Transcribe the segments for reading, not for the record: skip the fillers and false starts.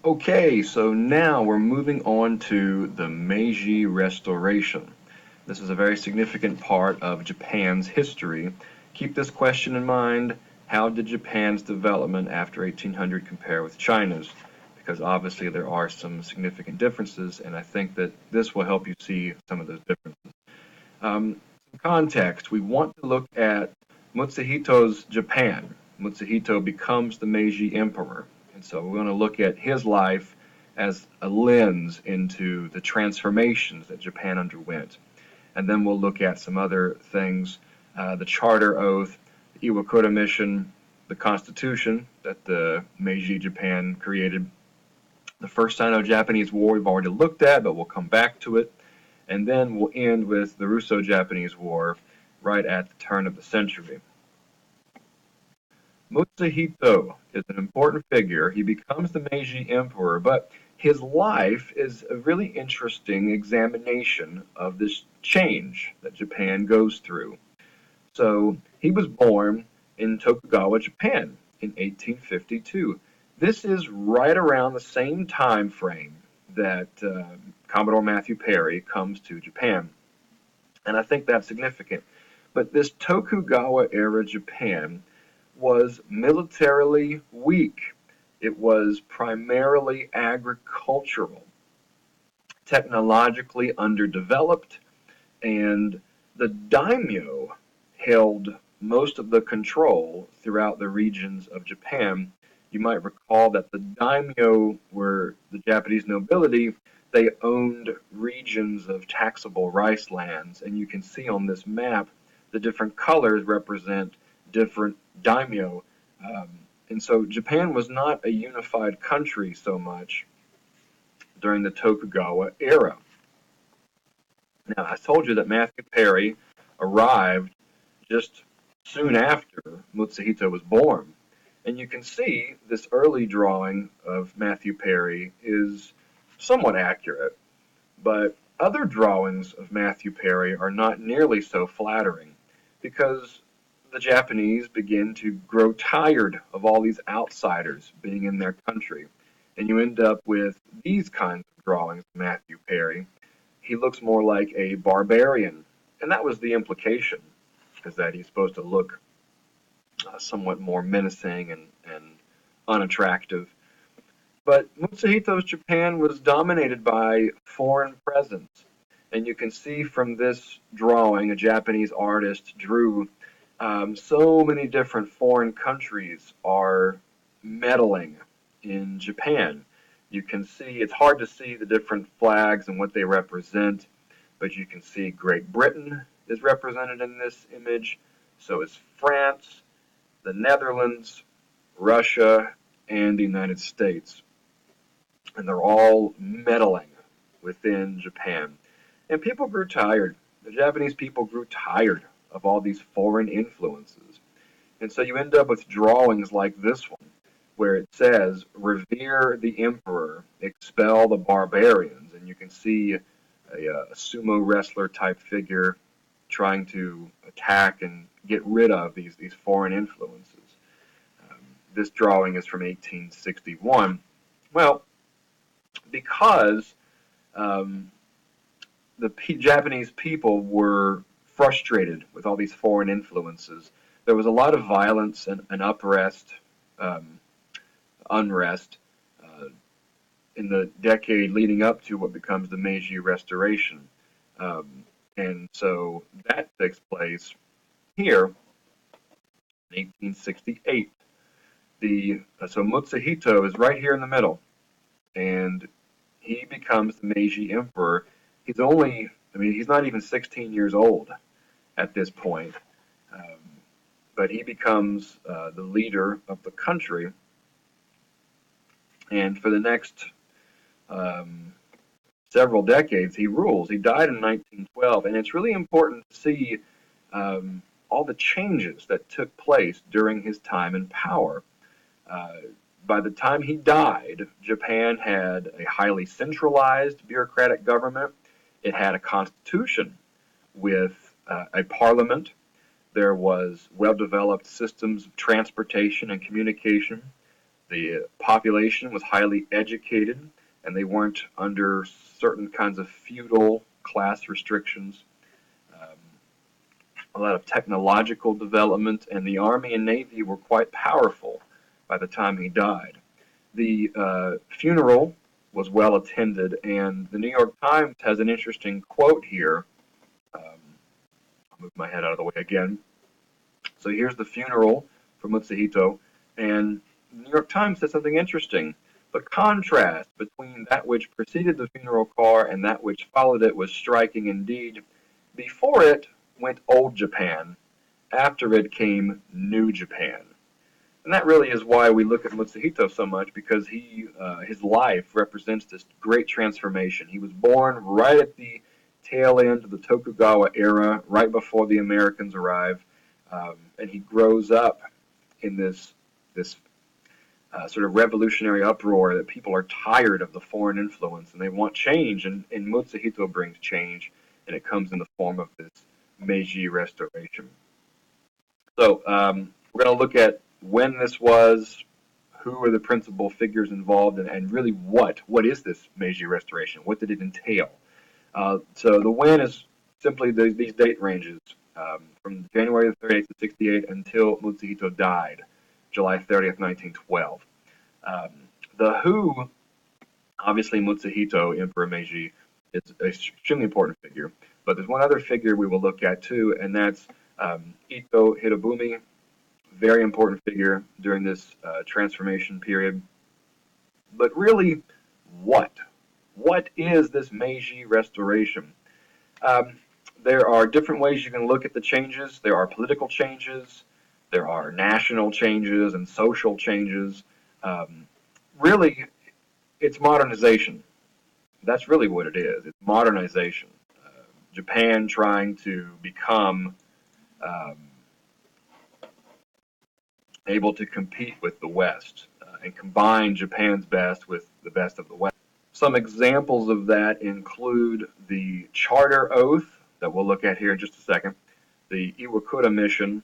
Okay, so now we're moving on to the Meiji Restoration. This is a very significant part of Japan's history. Keep this question in mind. How did Japan's development after 1800 compare with China's? Because obviously there are some significant differences, and I think that this will help you see some of those differences. Some context, we want to look at Mutsuhito's Japan. Mutsuhito becomes the Meiji Emperor, and so we're going to look at his life as a lens into the transformations that Japan underwent. And then we'll look at some other things, the Charter Oath, the Iwakura Mission, the Constitution that the Meiji Japan created, the First Sino-Japanese War we've already looked at, but we'll come back to it. And then we'll end with the Russo-Japanese War right at the turn of the century. Mutsuhito is an important figure. He becomes the Meiji Emperor, but his life is a really interesting examination of this change that Japan goes through. So he was born in Tokugawa, Japan in 1852. This is right around the same time frame that Commodore Matthew Perry comes to Japan. And I think that's significant. But this Tokugawa era Japan was militarily weak. It was primarily agricultural, technologically underdeveloped, and the daimyo held most of the control throughout the regions of Japan. You might recall that the daimyo were the Japanese nobility. They owned regions of taxable rice lands, and you can see on this map the different colors represent different daimyo. And so Japan was not a unified country so much during the Tokugawa era. Now, I told you that Matthew Perry arrived just soon after Mutsuhito was born. And you can see this early drawing of Matthew Perry is somewhat accurate, but other drawings of Matthew Perry are not nearly so flattering because the Japanese begin to grow tired of all these outsiders being in their country. And you end up with these kinds of drawings of Matthew Perry. He looks more like a barbarian, and that was the implication, is that he's supposed to look somewhat more menacing and unattractive. But Mutsuhito's Japan was dominated by foreign presence. And you can see from this drawing, a Japanese artist drew so many different foreign countries are meddling in Japan. You can see, it's hard to see the different flags and what they represent, but you can see Great Britain is represented in this image. So is France, the Netherlands, Russia, and the United States. And they're all meddling within Japan. And people grew tired. The Japanese people grew tired of all these foreign influences. And so you end up with drawings like this one, where it says, revere the emperor, expel the barbarians. And you can see a sumo wrestler type figure trying to attack and get rid of these foreign influences. This drawing is from 1861. Well, because the Japanese people were frustrated with all these foreign influences, there was a lot of violence and unrest in the decade leading up to what becomes the Meiji Restoration. And so that takes place here in 1868. So Mutsuhito is right here in the middle, and he becomes the Meiji Emperor. He's not even 16 years old at this point, but he becomes the leader of the country. And for the next several decades, he rules. He died in 1912, and it's really important to see all the changes that took place during his time in power. By the time he died, Japan had a highly centralized bureaucratic government. It had a constitution with a parliament. There was well-developed systems of transportation and communication. The population was highly educated, and they weren't under certain kinds of feudal class restrictions. Um, a lot of technological development, and the Army and Navy were quite powerful by the time he died. The funeral was well attended, and the New York Times has an interesting quote here. I'll move my head out of the way again. So here's the funeral for Mutsuhito, and the New York Times said something interesting. The contrast between that which preceded the funeral car and that which followed it was striking indeed. Before it went Old Japan, after it came New Japan. And that really is why we look at Mutsuhito so much, because his life represents this great transformation. He was born right at the tail end of the Tokugawa era, right before the Americans arrive, and he grows up in this sort of revolutionary uproar that people are tired of the foreign influence and they want change. And Mutsuhito brings change, and it comes in the form of this Meiji Restoration. So we're going to look at when this was, who are the principal figures involved, and really what is this Meiji Restoration? What did it entail? So the when is simply these date ranges from January 38th to 68 until Mutsuhito died, July 30th, 1912. The who, obviously Mutsuhito, Emperor Meiji, is an extremely important figure, but there's one other figure we will look at too, and that's Ito Hirobumi, very important figure during this transformation period. But really, what? What is this Meiji Restoration? There are different ways you can look at the changes. There are political changes, there are national changes and social changes. Really, it's modernization. That's really what it is. It's modernization. Japan trying to become able to compete with the West and combine Japan's best with the best of the West. Some examples of that include the Charter Oath that we'll look at here in just a second, the Iwakura Mission,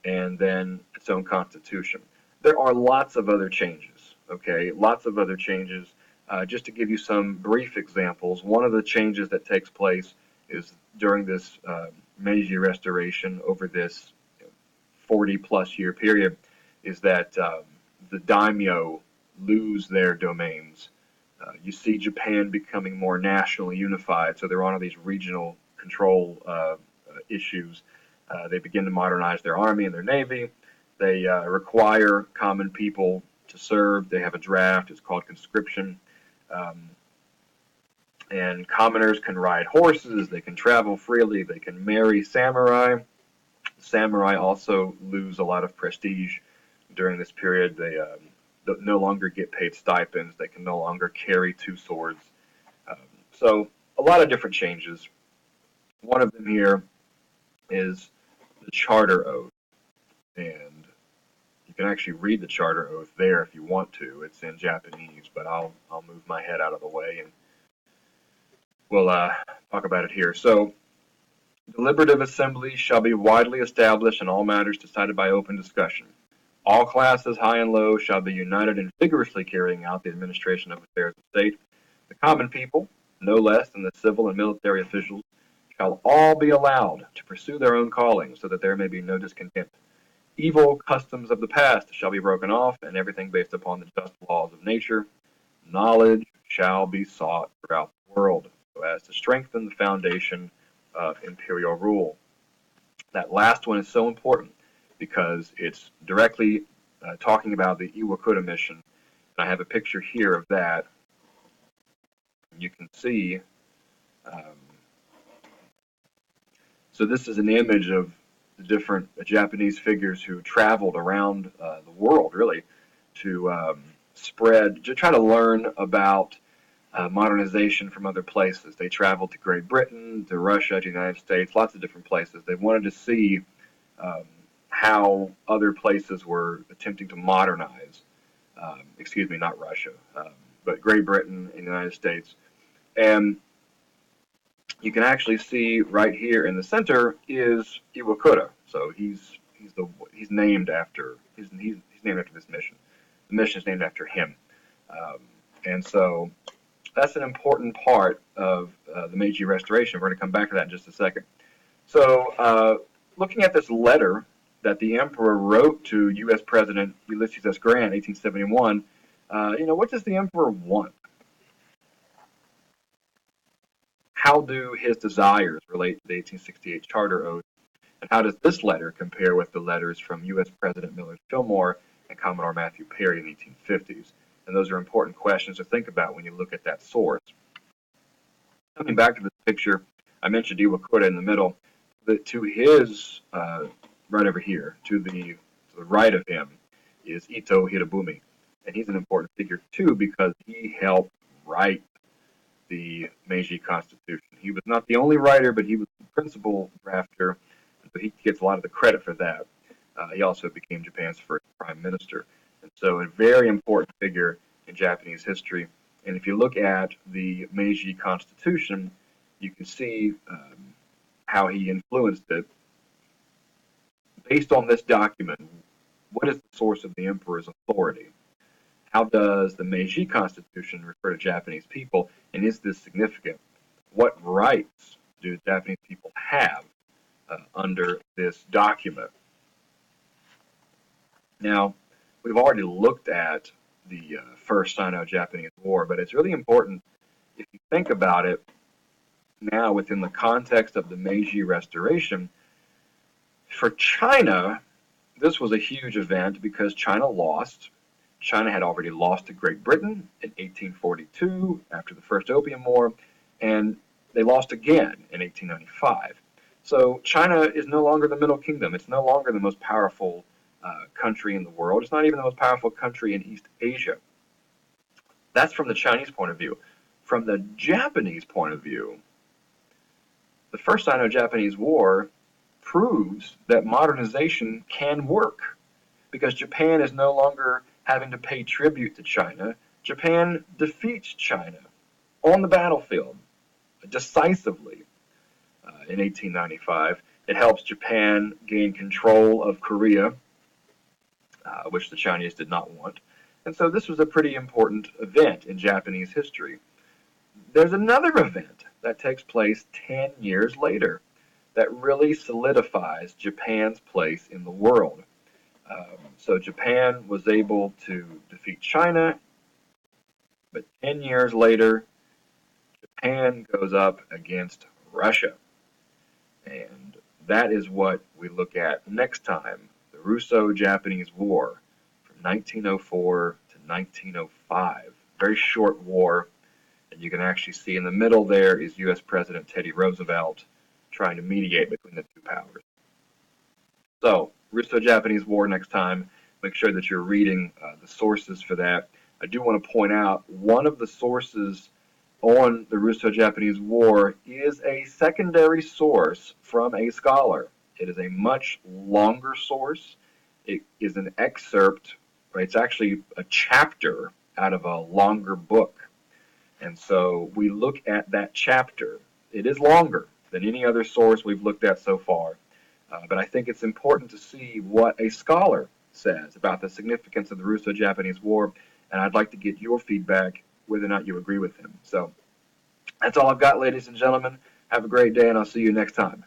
and then its own constitution. There are lots of other changes, okay? Lots of other changes. Just to give you some brief examples, one of the changes that takes place is during this Meiji Restoration over this 40-plus year period is that the daimyo lose their domains. You see Japan becoming more nationally unified, so they're on all these regional control issues. They begin to modernize their army and their navy. They require common people to serve. They have a draft. It's called conscription. And commoners can ride horses. They can travel freely. They can marry samurai. Samurai also lose a lot of prestige during this period. They no longer get paid stipends. They can no longer carry two swords. So a lot of different changes. One of them here is the Charter Oath, and you can actually read the Charter Oath there if you want to. It's in Japanese, but I'll move my head out of the way and we'll talk about it here. So, deliberative assemblies shall be widely established and all matters decided by open discussion. All classes, high and low, shall be united in vigorously carrying out the administration of affairs of state. The common people, no less than the civil and military officials, shall all be allowed to pursue their own calling, so that there may be no discontent. Evil customs of the past shall be broken off, and everything based upon the just laws of nature. Knowledge shall be sought throughout the world, so as to strengthen the foundation of imperial rule. That last one is so important because it's directly talking about the Iwakura Mission. And I have a picture here of that. You can see, so this is an image of the different Japanese figures who traveled around the world, really, to spread, to try to learn about modernization from other places. They traveled to Great Britain, to Russia, to the United States, lots of different places. They wanted to see how other places were attempting to modernize. Excuse me, not Russia, but Great Britain and the United States. And you can actually see right here in the center is Iwakura. So he's named after this mission. the mission is named after him. And so that's an important part of the Meiji Restoration. We're going to come back to that in just a second. So looking at this letter that the emperor wrote to U.S. President Ulysses S. Grant in 1871, what does the emperor want? How do his desires relate to the 1868 Charter Oath? And how does this letter compare with the letters from U.S. President Millard Fillmore and Commodore Matthew Perry in the 1850s? And those are important questions to think about when you look at that source. Coming back to this picture, I mentioned Iwakura in the middle. To his right over here, to the right of him, is Ito Hirobumi. And he's an important figure too because he helped write the Meiji Constitution. He was not the only writer, but he was the principal drafter, so he gets a lot of the credit for that. He also became Japan's first prime minister, and so a very important figure in Japanese history. And if you look at the Meiji Constitution, you can see how he influenced it. Based on this document, what is the source of the emperor's authority? How does the Meiji Constitution refer to Japanese people, and is this significant? What rights do Japanese people have under this document? Now, we've already looked at the First Sino-Japanese War, but it's really important if you think about it now within the context of the Meiji Restoration. For China, this was a huge event because China lost. China had already lost to Great Britain in 1842 after the First Opium War, and they lost again in 1895. So China is no longer the Middle Kingdom. It's no longer the most powerful country in the world. It's not even the most powerful country in East Asia. That's from the Chinese point of view. From the Japanese point of view, the First Sino-Japanese War proves that modernization can work because Japan is no longer having to pay tribute to China. Japan defeats China on the battlefield decisively in 1895. It helps Japan gain control of Korea, which the Chinese did not want. And so this was a pretty important event in Japanese history. There's another event that takes place 10 years later that really solidifies Japan's place in the world. So Japan was able to defeat China, but 10 years later, Japan goes up against Russia. And that is what we look at next time, the Russo-Japanese War from 1904 to 1905. Very short war, and you can actually see in the middle there is U.S. President Teddy Roosevelt trying to mediate between the two powers. So, Russo-Japanese War next time. Make sure that you're reading the sources for that. I do want to point out one of the sources on the Russo-Japanese War is a secondary source from a scholar. It is a much longer source. It is an excerpt, right? It's actually a chapter out of a longer book. And so we look at that chapter. It is longer than any other source we've looked at so far. But I think it's important to see what a scholar says about the significance of the Russo-Japanese War, and I'd like to get your feedback whether or not you agree with him. So that's all I've got, ladies and gentlemen. Have a great day, and I'll see you next time.